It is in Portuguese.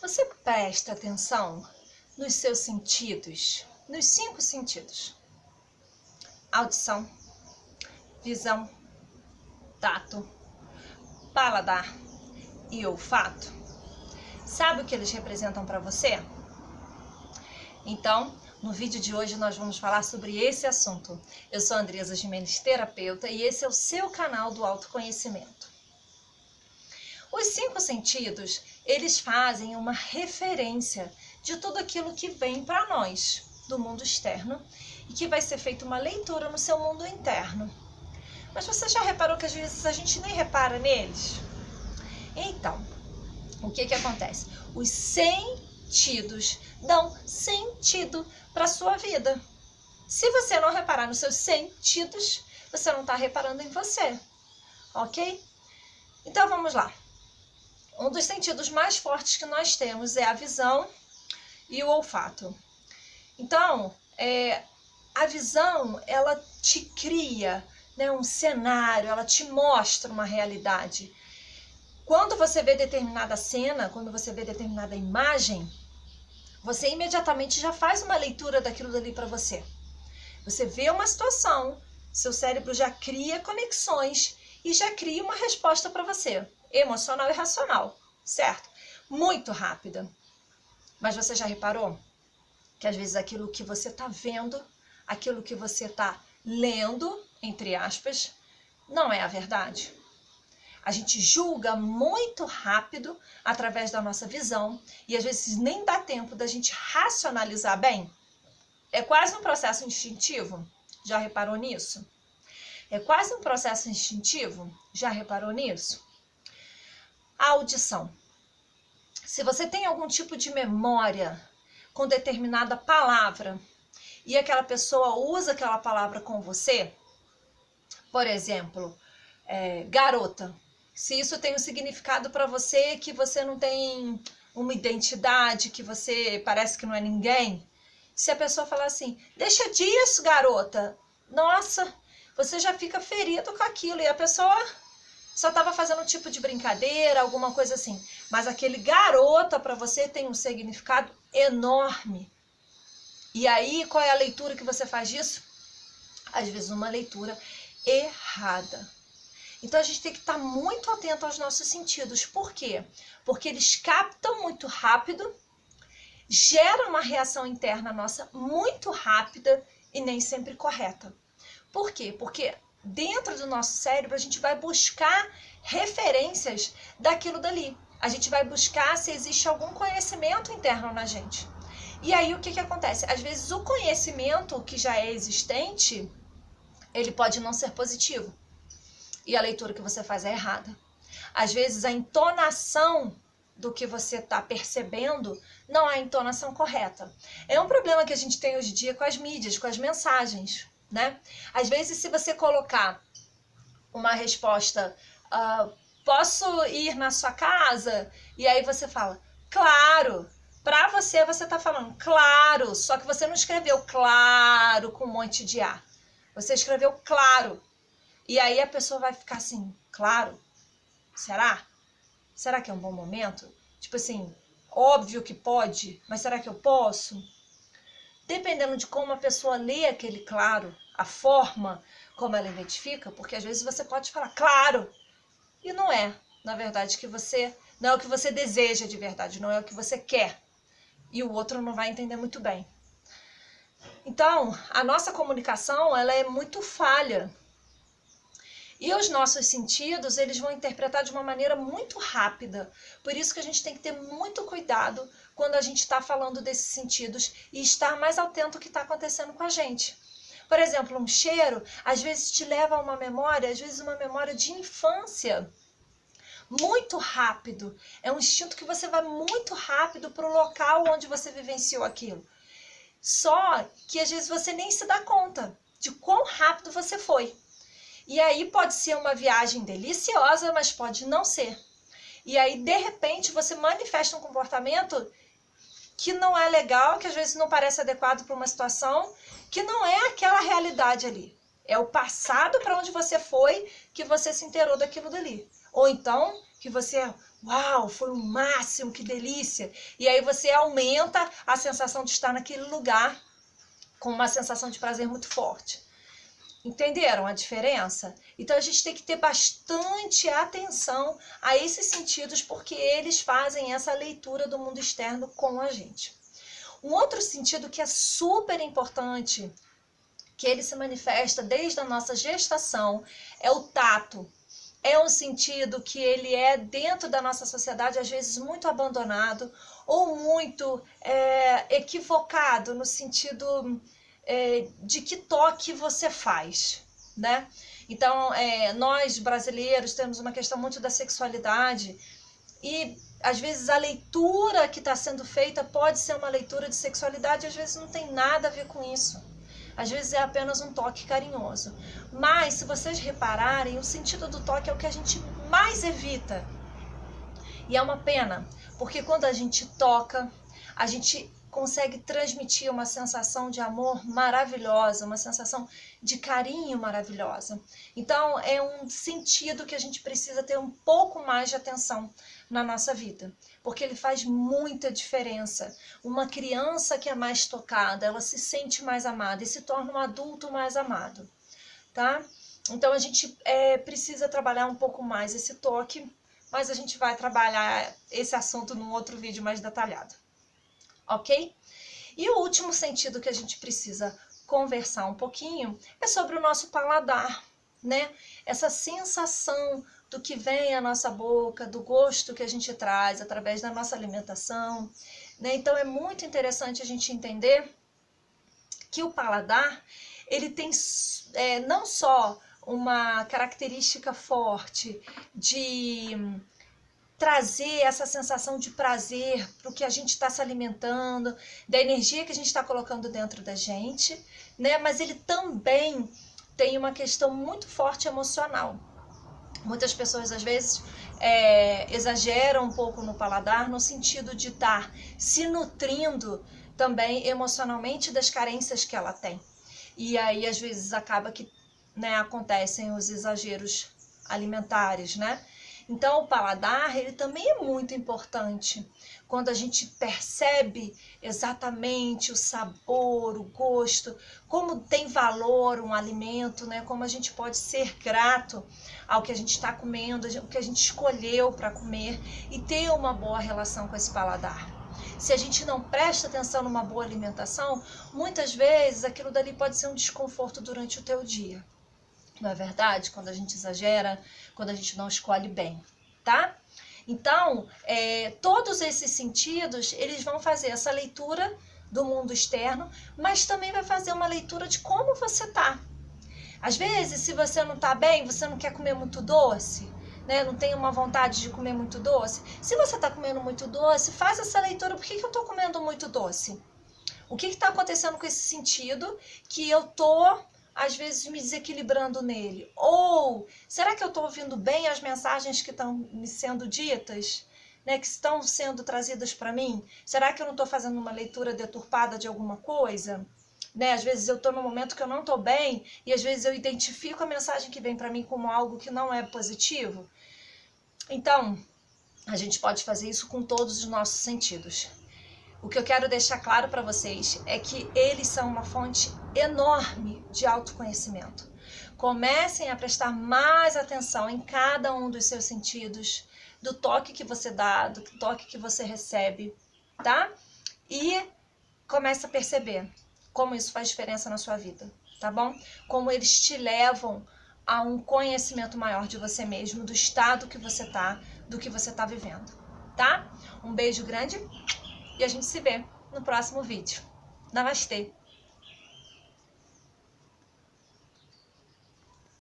Você presta atenção nos seus sentidos, nos 5 sentidos: audição, visão, tato, paladar e olfato? Sabe o que eles representam para você? Então, no vídeo de hoje nós vamos falar sobre esse assunto. Eu sou Andresa Gimenez, terapeuta, e esse é o seu canal do autoconhecimento. Os 5 sentidos, eles fazem uma referência de tudo aquilo que vem para nós do mundo externo e que vai ser feita uma leitura no seu mundo interno. Mas você já reparou que às vezes a gente nem repara neles? Então, o que acontece? Os sentidos dão sentido para a sua vida. Se você não reparar nos seus sentidos, você não está reparando em você, ok? Então vamos lá. Um dos sentidos mais fortes que nós temos é a visão e o olfato. Então, a visão, ela te cria, né, um cenário, ela te mostra uma realidade. Quando você vê determinada cena, quando você vê determinada imagem, você imediatamente já faz uma leitura daquilo dali para você. Você vê uma situação, seu cérebro já cria conexões e já cria uma resposta para você, emocional e racional, certo? Muito rápida. Mas você já reparou que às vezes aquilo que você está vendo, aquilo que você está lendo, entre aspas, não é a verdade? A gente julga muito rápido através da nossa visão e às vezes nem dá tempo da gente racionalizar bem. É quase um processo instintivo. Já reparou nisso? É quase um processo instintivo. Já reparou nisso? A audição. Se você tem algum tipo de memória com determinada palavra e aquela pessoa usa aquela palavra com você, por exemplo, garota. Se isso tem um significado para você, que você não tem uma identidade, que você parece que não é ninguém. Se a pessoa falar assim, deixa disso, garota. Nossa, você já fica ferido com aquilo. E a pessoa só estava fazendo um tipo de brincadeira, alguma coisa assim. Mas aquele garota para você tem um significado enorme. E aí, qual é a leitura que você faz disso? Às vezes uma leitura errada. Então a gente tem que estar muito atento aos nossos sentidos. Por quê? Porque eles captam muito rápido, geram uma reação interna nossa muito rápida e nem sempre correta. Por quê? Porque dentro do nosso cérebro a gente vai buscar referências daquilo dali. A gente vai buscar se existe algum conhecimento interno na gente. E aí o que acontece? Às vezes o conhecimento que já é existente, ele pode não ser positivo. E a leitura que você faz é errada. Às vezes a entonação do que você está percebendo não é a entonação correta. É um problema que a gente tem hoje em dia com as mídias, com as mensagens, né? Às vezes, se você colocar uma resposta, posso ir na sua casa? E aí você fala, claro. Para você está falando claro, só que você não escreveu claro com um monte de A. Você escreveu claro. E aí a pessoa vai ficar assim, claro, será? Será que é um bom momento? Tipo assim, óbvio que pode, mas será que eu posso? Dependendo de como a pessoa lê aquele claro, a forma como ela identifica, porque às vezes você pode falar claro, e não é, na verdade, não é o que você deseja de verdade, não é o que você quer. E o outro não vai entender muito bem. Então, a nossa comunicação, ela é muito falha. E os nossos sentidos, eles vão interpretar de uma maneira muito rápida. Por isso que a gente tem que ter muito cuidado quando a gente está falando desses sentidos e estar mais atento ao que está acontecendo com a gente. Por exemplo, um cheiro, às vezes te leva a uma memória, às vezes uma memória de infância. Muito rápido. É um instinto que você vai muito rápido para o local onde você vivenciou aquilo. Só que às vezes você nem se dá conta de quão rápido você foi. E aí pode ser uma viagem deliciosa, mas pode não ser. E aí, de repente, você manifesta um comportamento que não é legal, que às vezes não parece adequado para uma situação, que não é aquela realidade ali. É o passado para onde você foi que você se inteirou daquilo dali. Ou então, que você uau, foi o máximo, que delícia. E aí você aumenta a sensação de estar naquele lugar com uma sensação de prazer muito forte. Entenderam a diferença? Então a gente tem que ter bastante atenção a esses sentidos, porque eles fazem essa leitura do mundo externo com a gente. Um outro sentido que é super importante, que ele se manifesta desde a nossa gestação, é o tato. É um sentido que ele é, dentro da nossa sociedade, às vezes muito abandonado ou muito equivocado no sentido de que toque você faz, né? Então, nós brasileiros temos uma questão muito da sexualidade e às vezes a leitura que está sendo feita pode ser uma leitura de sexualidade, às vezes não tem nada a ver com isso. Às vezes é apenas um toque carinhoso. Mas, se vocês repararem, o sentido do toque é o que a gente mais evita. E é uma pena, porque quando a gente toca, a gente consegue transmitir uma sensação de amor maravilhosa, uma sensação de carinho maravilhosa. Então, é um sentido que a gente precisa ter um pouco mais de atenção na nossa vida, porque ele faz muita diferença. Uma criança que é mais tocada, ela se sente mais amada e se torna um adulto mais amado, tá? Então, a gente precisa trabalhar um pouco mais esse toque, mas a gente vai trabalhar esse assunto num outro vídeo mais detalhado. Ok? E o último sentido que a gente precisa conversar um pouquinho é sobre o nosso paladar, né? Essa sensação do que vem à nossa boca, do gosto que a gente traz através da nossa alimentação, né? Então é muito interessante a gente entender que o paladar, ele tem não só uma característica forte de trazer essa sensação de prazer para o que a gente está se alimentando, da energia que a gente está colocando dentro da gente, né? Mas ele também tem uma questão muito forte emocional. Muitas pessoas, às vezes, exageram um pouco no paladar, no sentido de estar se nutrindo também emocionalmente das carências que ela tem. E aí, às vezes, acaba que, né, acontecem os exageros alimentares, né? Então, o paladar, ele também é muito importante. Quando a gente percebe exatamente o sabor, o gosto, como tem valor um alimento, né? Como a gente pode ser grato ao que a gente está comendo, o que a gente escolheu para comer e ter uma boa relação com esse paladar. Se a gente não presta atenção numa boa alimentação, muitas vezes aquilo dali pode ser um desconforto durante o teu dia. Não é verdade? Quando a gente exagera, quando a gente não escolhe bem, tá? Então, todos esses sentidos, eles vão fazer essa leitura do mundo externo, mas também vai fazer uma leitura de como você tá. Às vezes, se você não tá bem, você não quer comer muito doce, né? Não tem uma vontade de comer muito doce. Se você tá comendo muito doce, faz essa leitura. Por que eu tô comendo muito doce? O que tá acontecendo com esse sentido que eu tô às vezes me desequilibrando nele? Ou será que eu estou ouvindo bem as mensagens que estão me sendo ditas, né, que estão sendo trazidas para mim? Será que eu não estou fazendo uma leitura deturpada de alguma coisa? Né? Às vezes eu estou num momento que eu não estou bem e às vezes eu identifico a mensagem que vem para mim como algo que não é positivo. Então, a gente pode fazer isso com todos os nossos sentidos. O que eu quero deixar claro para vocês é que eles são uma fonte enorme de autoconhecimento. Comecem a prestar mais atenção em cada um dos seus sentidos, do toque que você dá, do toque que você recebe, tá? E comece a perceber como isso faz diferença na sua vida, tá bom? Como eles te levam a um conhecimento maior de você mesmo, do estado que você tá, do que você tá vivendo, tá? Um beijo grande. E a gente se vê no próximo vídeo. Namastê!